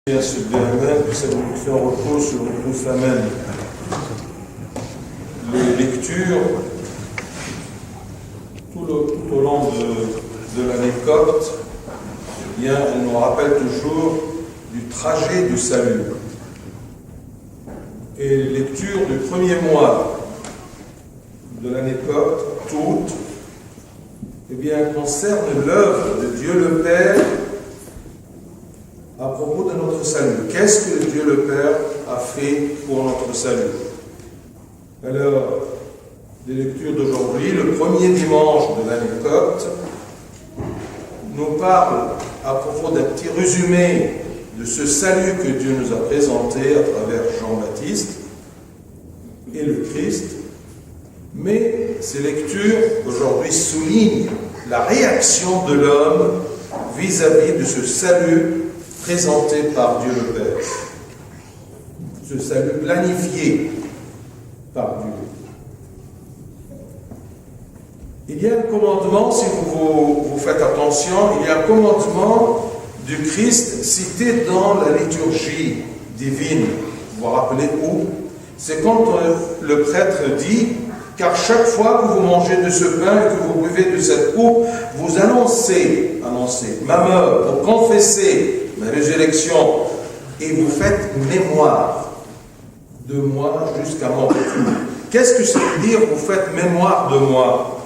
À ce Amen, que sa bénédiction repose sur nous tous. Amen. Les lectures tout au long de l'année copte, elles nous rappellent toujours du trajet du salut. Et les lectures du premier mois de l'année copte, toutes, concernent l'œuvre de Dieu le Père à propos de notre salut. Qu'est-ce que Dieu le Père a fait pour notre salut? Alors, les lectures d'aujourd'hui, le premier dimanche de l'année copte, nous parlent à propos d'un petit résumé de ce salut que Dieu nous a présenté à travers Jean-Baptiste et le Christ. Mais ces lectures aujourd'hui soulignent la réaction de l'homme vis-à-vis de ce salut présenté par Dieu le Père. Ce salut planifié par Dieu. Il y a un commandement, si vous faites attention, il y a un commandement du Christ cité dans la liturgie divine. Vous vous rappelez où? C'est quand le prêtre dit: car chaque fois que vous mangez de ce pain et que vous buvez de cette coupe, vous annoncez ma mort, vous confessez ma résurrection, et vous faites mémoire de moi jusqu'à mon retour. Qu'est-ce que ça veut dire, vous faites mémoire de moi?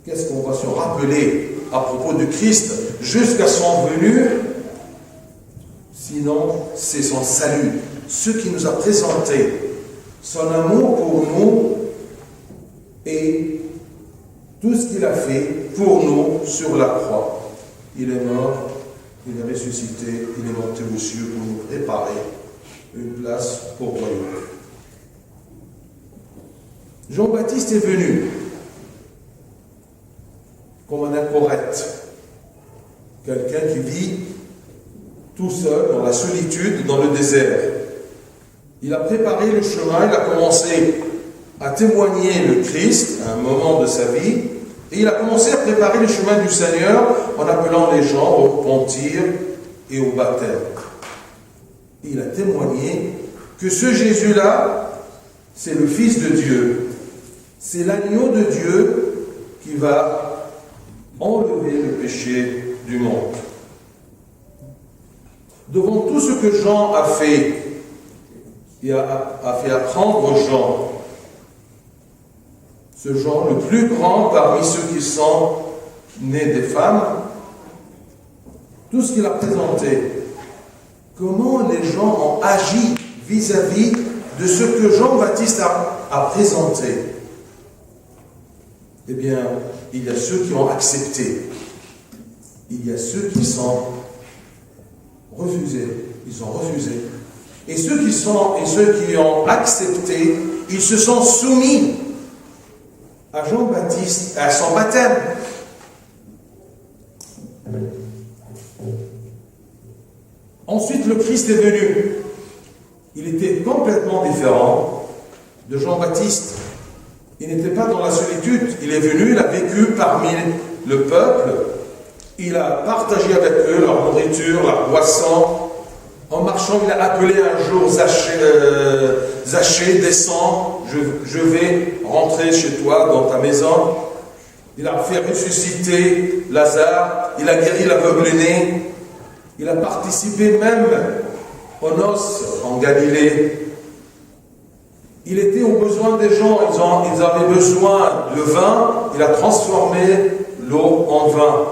Qu'est-ce qu'on va se rappeler à propos du Christ jusqu'à son venue? Sinon, c'est son salut, ce qu'il nous a présenté, son amour pour nous et tout ce qu'il a fait pour nous sur la croix. Il est mort, il est ressuscité, il est monté aux cieux pour nous préparer une place au royaume. Jean-Baptiste est venu comme un incorrect, quelqu'un qui vit tout seul dans la solitude, dans le désert. Il a préparé le chemin, il a commencé à témoigner le Christ à un moment de sa vie, et il a commencé à préparer le chemin du Seigneur en appelant les gens au repentir et au baptême. Il a témoigné que ce Jésus-là, c'est le Fils de Dieu, c'est l'agneau de Dieu qui va enlever le péché du monde. Devant tout ce que Jean a fait, il a fait apprendre Jean, ce Jean le plus grand parmi ceux qui sont nés des femmes, tout ce qu'il a présenté, comment les gens ont agi vis-à-vis de ce que Jean-Baptiste a présenté. Eh bien, il y a ceux qui ont accepté, il y a ceux qui sont refusés, ils ont refusé. Et ceux qui ont accepté, ils se sont soumis à Jean-Baptiste, à son baptême. Ensuite, le Christ est venu. Il était complètement différent de Jean-Baptiste. Il n'était pas dans la solitude. Il est venu, il a vécu parmi le peuple. Il a partagé avec eux leur nourriture, leur boisson. En marchant, il a appelé un jour Zachée, descends, je vais rentrer chez toi dans ta maison. Il a fait ressusciter Lazare, il a guéri l'aveugle-né, il a participé même aux noces en Galilée. Il était aux besoins des gens, ils avaient besoin de vin, il a transformé l'eau en vin.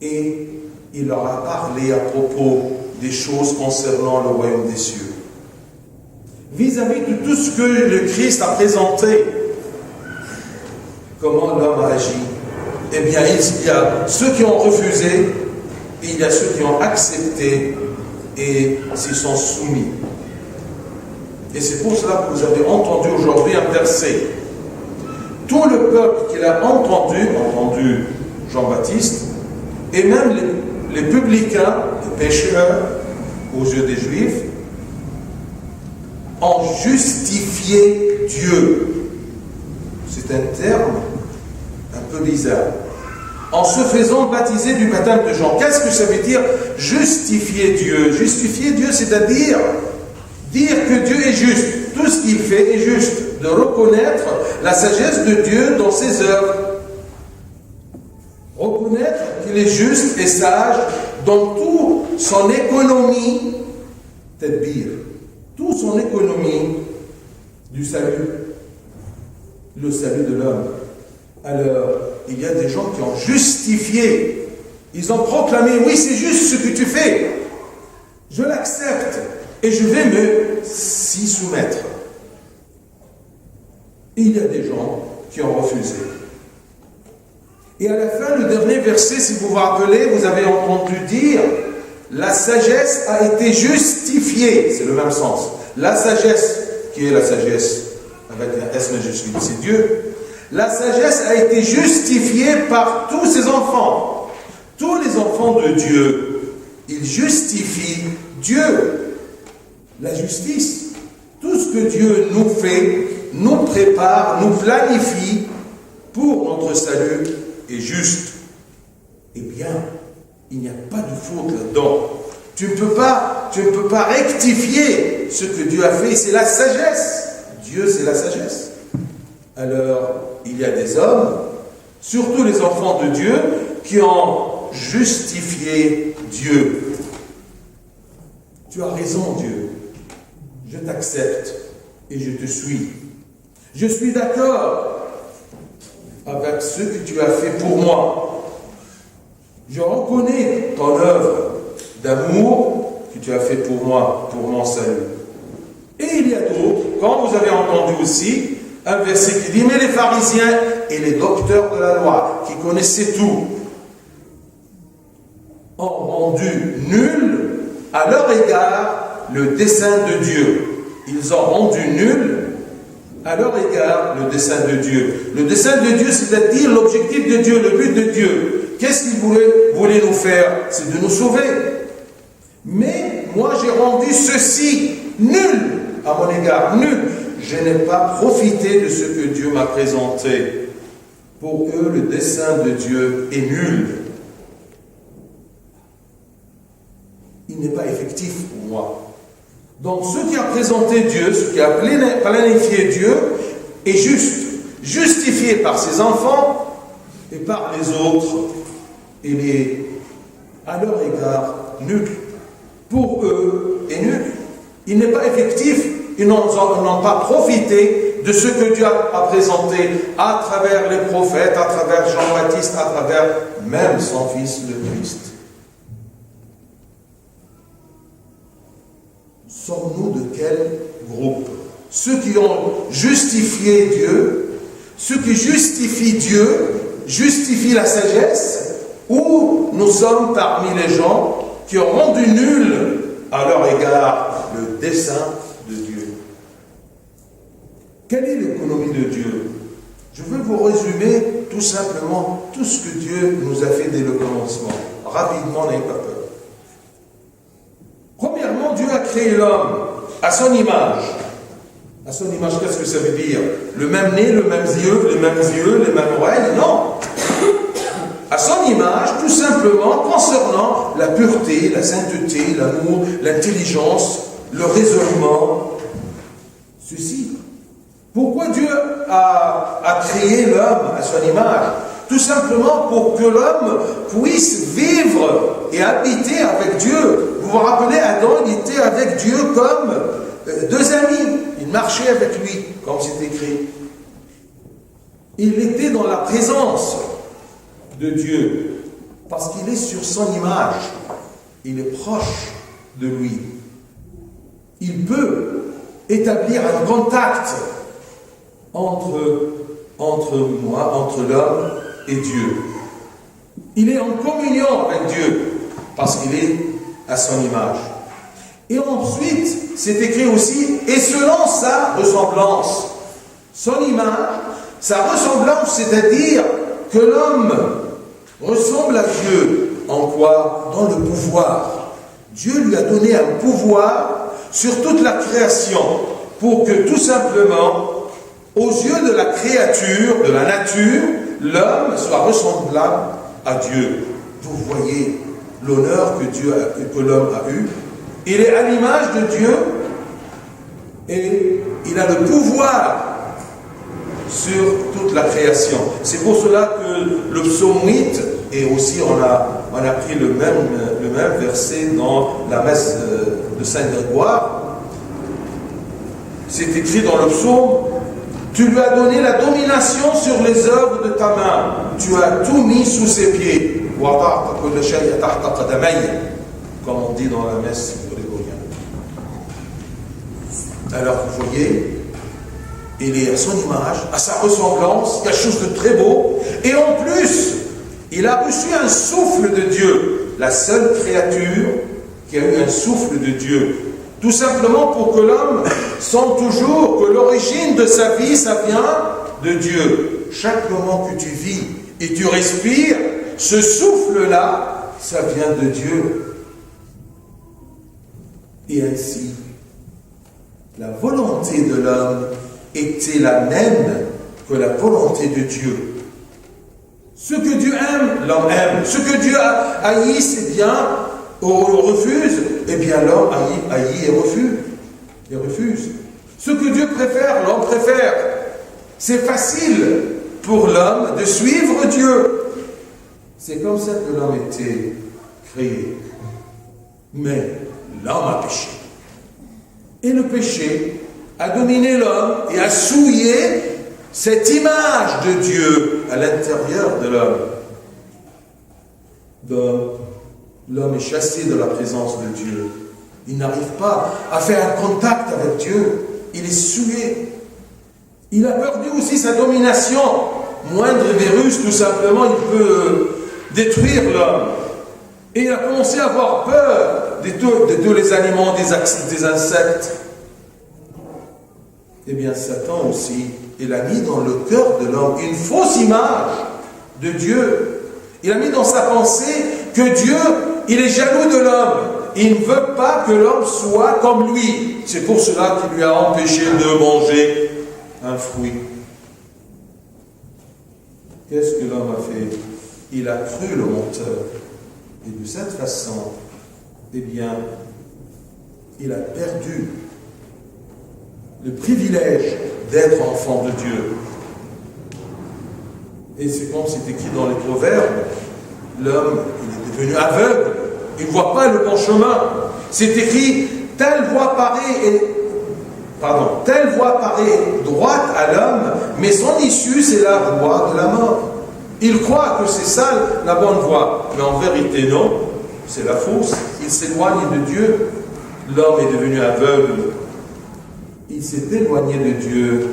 Et il leur a parlé à propos des choses concernant le royaume des cieux. Vis-à-vis de tout ce que le Christ a présenté, comment l'homme a agi, eh bien, il y a ceux qui ont refusé, et il y a ceux qui ont accepté et s'y sont soumis. Et c'est pour cela que vous avez entendu aujourd'hui un verset. Tout le peuple qui l'a entendu Jean-Baptiste, et même les publicains, les pécheurs, aux yeux des Juifs, ont justifié Dieu. C'est un terme un peu bizarre. en se faisant baptiser du baptême de Jean. Qu'est-ce que ça veut dire justifier Dieu? Justifier Dieu, c'est-à-dire dire que Dieu est juste. Tout ce qu'il fait est juste. De reconnaître la sagesse de Dieu dans ses œuvres. Reconnaître qu'il est juste et sage dans toute son économie, tadbir, toute son économie du salut, le salut de l'homme. Alors, il y a des gens qui ont justifié, ils ont proclamé, oui, c'est juste ce que tu fais, je l'accepte et je vais me s'y soumettre. Et il y a des gens qui ont refusé. Et à la fin, le dernier verset, si vous vous rappelez, vous avez entendu dire, la sagesse a été justifiée, c'est le même sens. La sagesse, qui est la sagesse avec un S majuscule, c'est Dieu. La sagesse a été justifiée par tous ses enfants. Tous les enfants de Dieu, ils justifient Dieu. La justice, tout ce que Dieu nous fait, nous prépare, nous planifie pour notre salut est juste. Eh bien, il n'y a pas de faute là-dedans. Tu ne peux pas rectifier ce que Dieu a fait, c'est la sagesse. Dieu, c'est la sagesse. Alors, il y a des hommes, surtout les enfants de Dieu, qui ont justifié Dieu. Tu as raison, Dieu. Je t'accepte et je te suis. Je suis d'accord avec ce que tu as fait pour moi. Je reconnais ton œuvre d'amour que tu as fait pour moi, pour mon salut. Et il y a d'autres, quand vous avez entendu aussi, un verset qui dit, mais les pharisiens et les docteurs de la loi, qui connaissaient tout, ont rendu nul à leur égard le dessein de Dieu. Ils ont rendu nul à leur égard le dessein de Dieu. Le dessein de Dieu, c'est-à-dire l'objectif de Dieu, le but de Dieu. Qu'est-ce qu'il voulait nous faire? C'est de nous sauver. Mais moi, j'ai rendu ceci nul à mon égard, nul. Je n'ai pas profité de ce que Dieu m'a présenté. Pour eux, le dessein de Dieu est nul. Il n'est pas effectif pour moi. Donc, ce qui a présenté Dieu, ce qui a planifié Dieu, est juste, justifié par ses enfants et par les autres. Il est, à leur égard, nul. Pour eux, est nul. Il n'est pas effectif. Ils n'ont pas profité de ce que Dieu a présenté à travers les prophètes, à travers Jean-Baptiste, à travers même son Fils, le Christ. Sommes-nous de quel groupe? Ceux qui ont justifié Dieu, ceux qui justifient Dieu, justifient la sagesse, ou nous sommes parmi les gens qui ont rendu nul à leur égard le dessein de Dieu? Quelle est l'économie de Dieu? Je veux vous résumer tout simplement tout ce que Dieu nous a fait dès le commencement. Rapidement, n'ayez pas peur. Premièrement, Dieu a créé l'homme à son image. À son image, qu'est-ce que ça veut dire? Le même nez, le même yeux, les mêmes oreilles? Non. À son image, tout simplement, concernant la pureté, la sainteté, l'amour, l'intelligence, le raisonnement. Ceci. Pourquoi Dieu a créé l'homme à son image? Tout simplement pour que l'homme puisse vivre et habiter avec Dieu. Vous vous rappelez, Adam, il était avec Dieu comme deux amis. Il marchait avec lui, comme c'est écrit. Il était dans la présence de Dieu, parce qu'il est sur son image. Il est proche de lui. Il peut établir un contact entre moi, entre l'homme et Dieu. Il est en communion avec Dieu, parce qu'il est à son image. Et ensuite, c'est écrit aussi, et selon sa ressemblance. Son image, sa ressemblance, c'est-à-dire que l'homme ressemble à Dieu. En quoi? Dans le pouvoir. Dieu lui a donné un pouvoir sur toute la création, pour que tout simplement, aux yeux de la créature, de la nature, l'homme soit ressemblable à Dieu. Vous voyez l'honneur que l'homme a eu. Il est à l'image de Dieu et il a le pouvoir sur toute la création. C'est pour cela que le psaume 8, et aussi on a pris le même verset dans la messe de Saint-Grégoire. C'est écrit dans le psaume: tu lui as donné la domination sur les œuvres de ta main, tu as tout mis sous ses pieds. Comme on dit dans la messe grégorienne. Alors vous voyez, il est à son image, à sa ressemblance, quelque chose de très beau, et en plus, il a reçu un souffle de Dieu, la seule créature qui a eu un souffle de Dieu. Tout simplement pour que l'homme sente toujours que l'origine de sa vie, ça vient de Dieu. Chaque moment que tu vis et tu respires, ce souffle-là, ça vient de Dieu. Et ainsi, la volonté de l'homme était la même que la volonté de Dieu. Ce que Dieu aime, l'homme aime. Ce que Dieu haït, c'est bien, ou refuse, eh bien l'homme haït et refuse. Ce que Dieu préfère, l'homme préfère. C'est facile pour l'homme de suivre Dieu. C'est comme ça que l'homme était créé. Mais l'homme a péché. Et le péché a dominé l'homme et a souillé cette image de Dieu à l'intérieur de l'homme. Donc, l'homme est chassé de la présence de Dieu. Il n'arrive pas à faire un contact avec Dieu. Il est souillé. Il a perdu aussi sa domination. Moindre virus, tout simplement, il peut détruire l'homme. Et il a commencé à avoir peur de tous les aliments, des insectes. Eh bien, Satan aussi, il a mis dans le cœur de l'homme une fausse image de Dieu. Il a mis dans sa pensée que Dieu, il est jaloux de l'homme. Il ne veut pas que l'homme soit comme lui. C'est pour cela qu'il lui a empêché de manger un fruit. Qu'est-ce que l'homme a fait? Il a cru le menteur. Et de cette façon, eh bien, il a perdu le privilège d'être enfant de Dieu. Et c'est comme c'est écrit dans les Proverbes, l'homme, il est devenu aveugle, il ne voit pas le bon chemin. C'est écrit, telle voie paraît droite à l'homme, mais son issue, c'est la voie de la mort. Il croit que c'est ça la bonne voie, mais en vérité, non, c'est la fausse. Il s'éloigne de Dieu. L'homme est devenu aveugle. Il s'est éloigné de Dieu.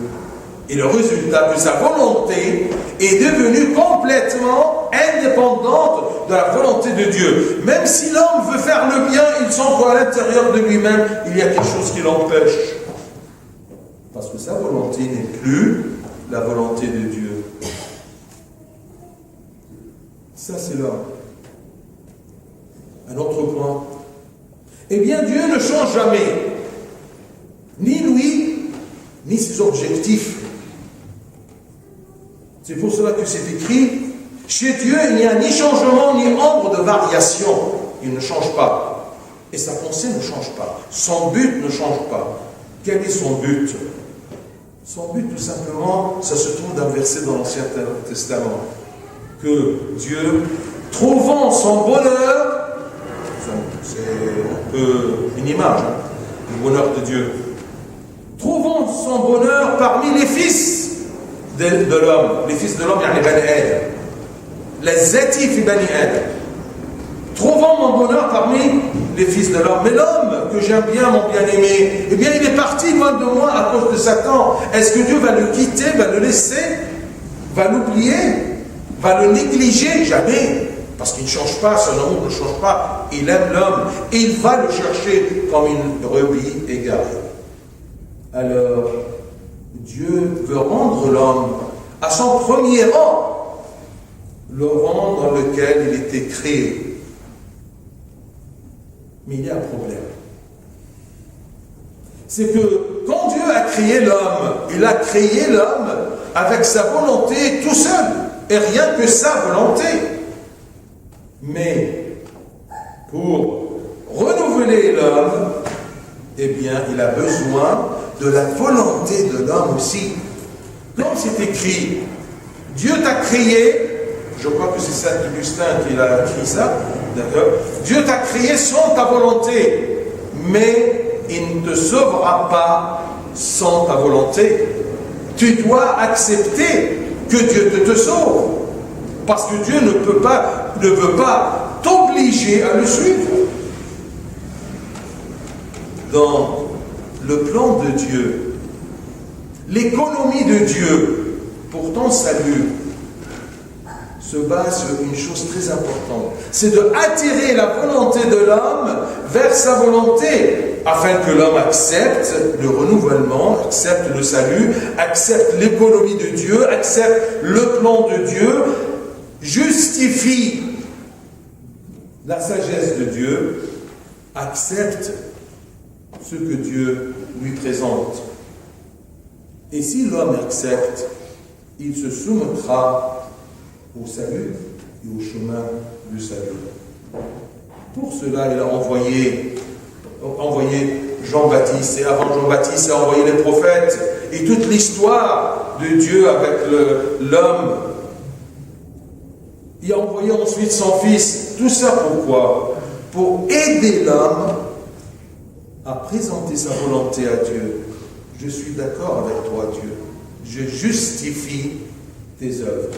Et le résultat de sa volonté est devenu complètement indépendante de la volonté de Dieu. Même si l'homme veut faire le bien, il sent qu'à l'intérieur de lui-même, il y a quelque chose qui l'empêche. Parce que sa volonté n'est plus la volonté de Dieu. Ça, c'est l'homme. Un autre point. Eh bien, Dieu ne change jamais. Ni lui, ni ses objectifs. C'est pour cela que c'est écrit, chez Dieu, il n'y a ni changement, ni ombre de variation. Il ne change pas. Et sa pensée ne change pas. Son but ne change pas. Quel est son but? Son but, tout simplement, ça se trouve d'un verset dans l'Ancien Testament. Que Dieu, trouvant son bonheur, c'est un peu une image, le bonheur de Dieu, trouvant son bonheur parmi les fils de l'homme. Les fils de l'homme, il y a les Bani Adam. Les Zétif et Bani Adam. Trouvant mon bonheur parmi les fils de l'homme. Mais l'homme que j'aime bien, mon bien-aimé, eh bien, il est parti loin de moi à cause de Satan. Est-ce que Dieu va le quitter, va le laisser, va l'oublier, va le négliger? Jamais. Parce qu'il ne change pas, son amour ne change pas. Il aime l'homme. Et il va le chercher comme une brebis égarée. Alors, Dieu veut rendre l'homme à son premier rang, le rang dans lequel il était créé. Mais il y a un problème. C'est que quand Dieu a créé l'homme, il a créé l'homme avec sa volonté tout seul, et rien que sa volonté. Mais pour renouveler l'homme, eh bien, il a besoin de la volonté de l'homme aussi. Comme c'est écrit, Dieu t'a créé, je crois que c'est Saint Augustin qui a écrit ça, d'accord? Dieu t'a créé sans ta volonté, mais il ne te sauvera pas sans ta volonté. Tu dois accepter que Dieu te sauve, parce que Dieu ne veut pas t'obliger à le suivre. Dans le plan de Dieu, l'économie de Dieu pour ton salut se base sur une chose très importante. C'est de attirer la volonté de l'homme vers sa volonté, afin que l'homme accepte le renouvellement, accepte le salut, accepte l'économie de Dieu, accepte le plan de Dieu, justifie la sagesse de Dieu, accepte ce que Dieu lui présente. Et si l'homme accepte, il se soumettra au salut et au chemin du salut. Pour cela, il a envoyé Jean-Baptiste, et avant Jean-Baptiste, il a envoyé les prophètes, et toute l'histoire de Dieu avec l'homme. Il a envoyé ensuite son Fils. Tout ça pourquoi? Pour aider l'homme à présenter sa volonté à Dieu. Je suis d'accord avec toi, Dieu. Je justifie tes œuvres.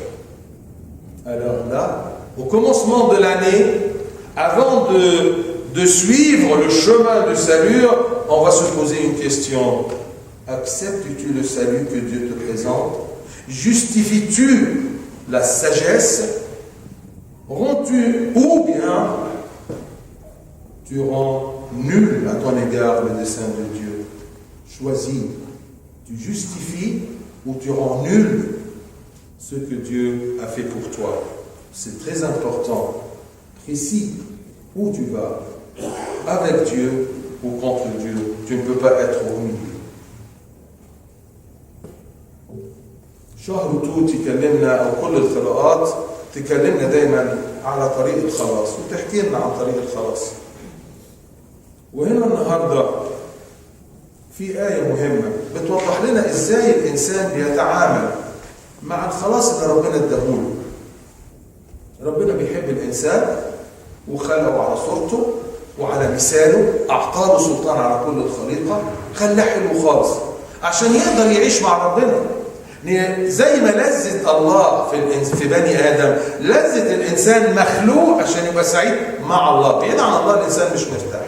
Alors là, au commencement de l'année, avant de suivre le chemin du salut, on va se poser une question. Acceptes-tu le salut que Dieu te présente? Justifies-tu la sagesse? Rends-tu, ou bien tu rends nul à ton égard le dessein de Dieu? Choisis. Tu justifies ou tu rends nul ce que Dieu a fait pour toi. C'est très important. Précis. Où tu vas? Avec Dieu ou contre Dieu? Tu ne peux pas être au milieu. شهر توت تكلمنا أو كل القراءات تكلمنا دايما على طريق الخلاص وتحكي لنا عن طريق الخلاص. وهنا النهارده في آية مهمة بتوضح لنا إزاي الإنسان بيتعامل مع الخلاص اللي ربنا اداهوله. ربنا بيحب الإنسان وخلقه على صورته وعلى مثاله، أعطاه سلطان على كل الخليقة، خلاه حلو خالص عشان يقدر يعيش مع ربنا. زي ما لذة الله في بني آدم، لذة الإنسان مخلوق عشان يبقى سعيد مع الله. بعيد عن الله الإنسان مش مرتاح،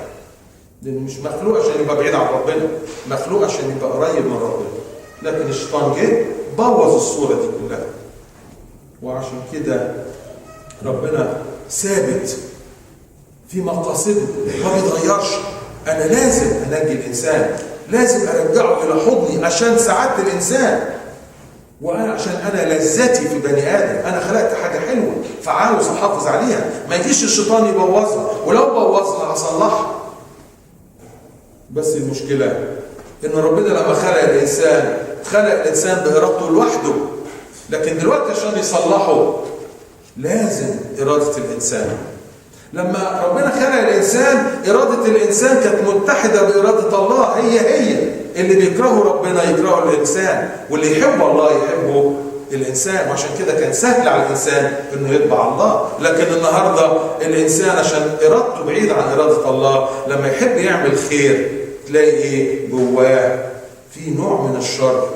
لأنه مش مخلوق عشان يبقى بعيد عن ربنا، مخلوق عشان يبقى قريب من ربنا. لكن الشيطان جه بوظ الصورة دي كلها، وعشان كده ربنا ثابت في مقاصده ما بيتغيرش. أنا لازم أنجي الإنسان، لازم أرجعه إلى حضني عشان سعادة الإنسان، وأنا عشان أنا لذتي في بني آدم. أنا خلقت حاجة حلوة فعاوز أحافظ عليها، ما يجيش الشيطان يبوظها، ولو بوظها هصلحها. بس المشكلة إن ربنا لما خلق الإنسان بإرادته لوحده، لكن دلوقتي عشان يصلحه لازم إرادة الإنسان. لما ربنا خلق الإنسان، إرادة الإنسان كانت متحدة بإرادة الله، هي اللي بيكرهه ربنا يكرهه الإنسان، واللي يحبه الله يحبه الإنسان. وعشان كده كان سهل على الإنسان إنه يتبع الله. لكن النهاردة الإنسان عشان إرادته بعيدة عن إرادة الله، لما يحب يعمل خير تلاقي إيه جواه؟ في نوع من الشر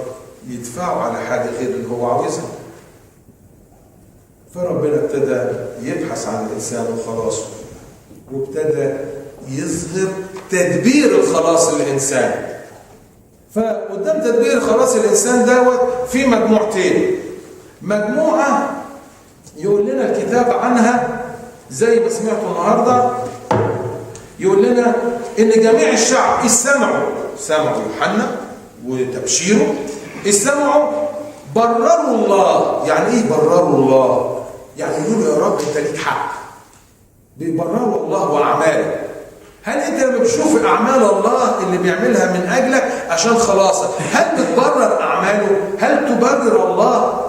يدفعه على حاجة غير اللي هو عاوزها. فربنا ابتدى يبحث عن الإنسان وخلاصه، وابتدى يظهر تدبير الخلاص للإنسان. فقدام تدبير خلاص الإنسان دوت في مجموعتين. مجموعة يقول لنا الكتاب عنها زي ما سمعتوا النهارده، يقول لنا إن جميع الشعب سمعوا يوحنا وتبشيره، سمعوا برروا الله. يعني إيه برروا الله؟ يعني يقولوا يا رب أنت ليك حق. بيبرروا الله وأعماله. هل أنت لما بتشوف أعمال الله اللي بيعملها من أجلك عشان خلاصك، هل بتبرر أعماله؟ هل تبرر الله؟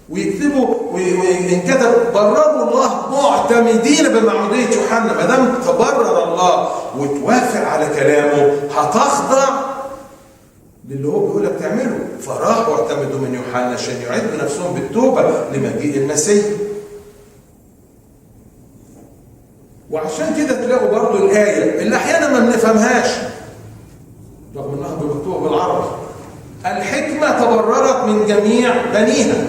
ويكتبوا وإن كتب برروا الله معتمدين بمعمودية يوحنا. ما دام تبرر الله وتوافق على كلامه هتخضع للي هو بيقول لك تعمله. فراحوا اعتمدوا من يوحنا عشان يعدوا نفسهم بالتوبة لمجيء المسيح. وعشان كده تلاقوا برضو الآية اللي أحيانا ما بنفهمهاش رغم إنها مكتوبة بالعربي: الحكمة تبررت من جميع بنيها.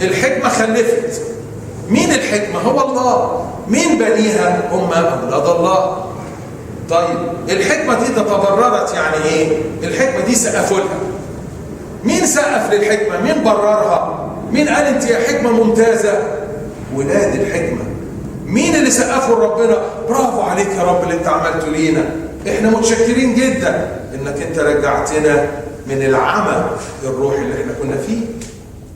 الحكمة خلفت. مين الحكمة؟ هو الله. مين بنيها؟ هم أولاد الله. طيب الحكمة دي تبررت يعني إيه؟ الحكمة دي سقفوا لها. مين سقف للحكمة؟ مين بررها؟ مين قال أنت يا حكمة ممتازة؟ ولاد الحكمة. مين اللي سقفوا لربنا؟ برافو عليك يا رب اللي أنت عملته لينا. إحنا متشكرين جدا إنك أنت رجعتنا من العمى الروحي اللي إحنا كنا فيه.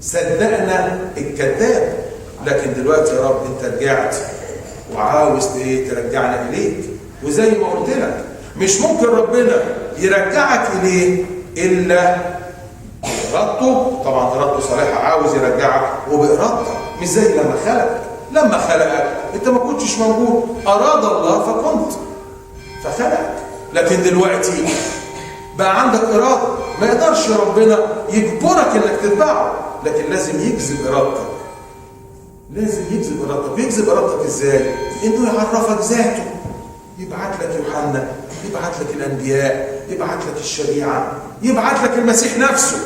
صدقنا الكذاب، لكن دلوقتي يا رب أنت رجعت وعاوز ترجعنا إليك. وزي ما قلت لك مش ممكن ربنا يرجعك إليه إلا بإرادته. طبعا إرادته صالحة، عاوز يرجعك وبإرادتك، مش زي لما خلقك أنت ما كنتش موجود، أراد الله فكنت فخلقك. لكن دلوقتي بقى عندك إرادة، ما يقدرش ربنا يجبرك إنك تتبعه، لكن لازم يجذب إرادتك. لازم يجذب إرادتك. يجذب إرادتك إزاي؟ إنه يعرفك ذاته. يبعت لك يوحنا، يبعت لك الأنبياء، يبعت لك الشريعة، يبعت لك المسيح نفسه،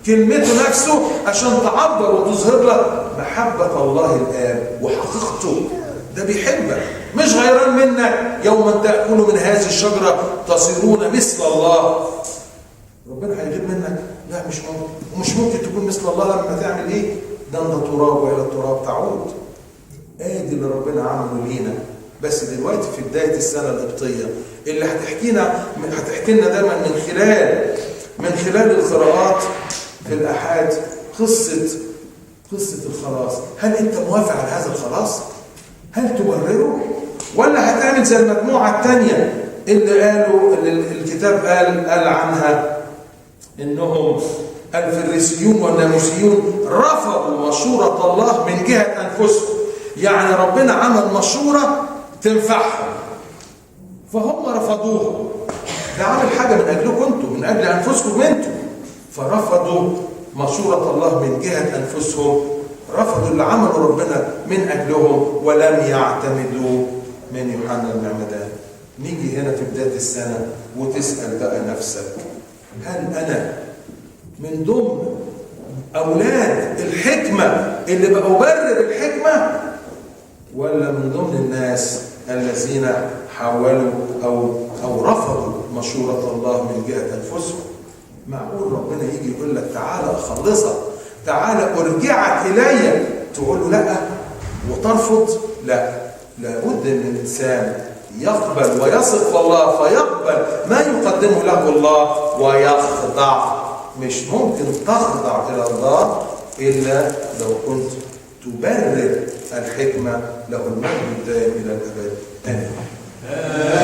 كلمته نفسه، عشان تعبر وتظهر لك محبة الله الآب وحقيقته. ده بيحبك، مش غيران منك. يوما تأكلوا من هذه الشجرة تصيرون مثل الله. ربنا هيغيب منك؟ لا، مش ممكن. ومش ممكن تكون مثل الله لما تعمل ايه؟ ده انت تراب والى التراب تعود. ادي اللي ربنا عمله لينا. بس دلوقتي في بدايه السنه القبطيه اللي هتحكي لنا دايما من خلال القراءات في الاحاد قصه الخلاص. هل انت موافق على هذا الخلاص؟ هل تبرره؟ ولا هتعمل زي المجموعه الثانيه اللي قالوا الكتاب قال عنها انهم الفريسيون والناموسيون رفضوا مشورة الله من جهة انفسهم. يعني ربنا عمل مشورة تنفعهم فهم رفضوها. ده عمل حاجة من اجلكم انتم، من اجل انفسكم انتم، فرفضوا مشورة الله من جهة انفسهم. رفضوا اللي عمله ربنا من اجلهم ولم يعتمدوا من يوحنا المعمدان. نيجي هنا في بداية السنة وتسأل بقى نفسك: هل أنا من ضمن أولاد الحكمة اللي بأبرر الحكمة، ولا من ضمن الناس الذين حاولوا أو رفضوا مشورة الله من جهة أنفسهم؟ معقول ربنا يجي يقول لك تعالى أخلصك، تعالى أرجعك إلي، تقول له لا وترفض؟ لا، لابد من الإنسان يقبل ويثق بالله فيقبل ما يقدمه له الله ويخضع. مش ممكن تخضع إلى الله إلا لو كنت تبرر الحكمة. له المجد الدائم إلى الأبد. آمين.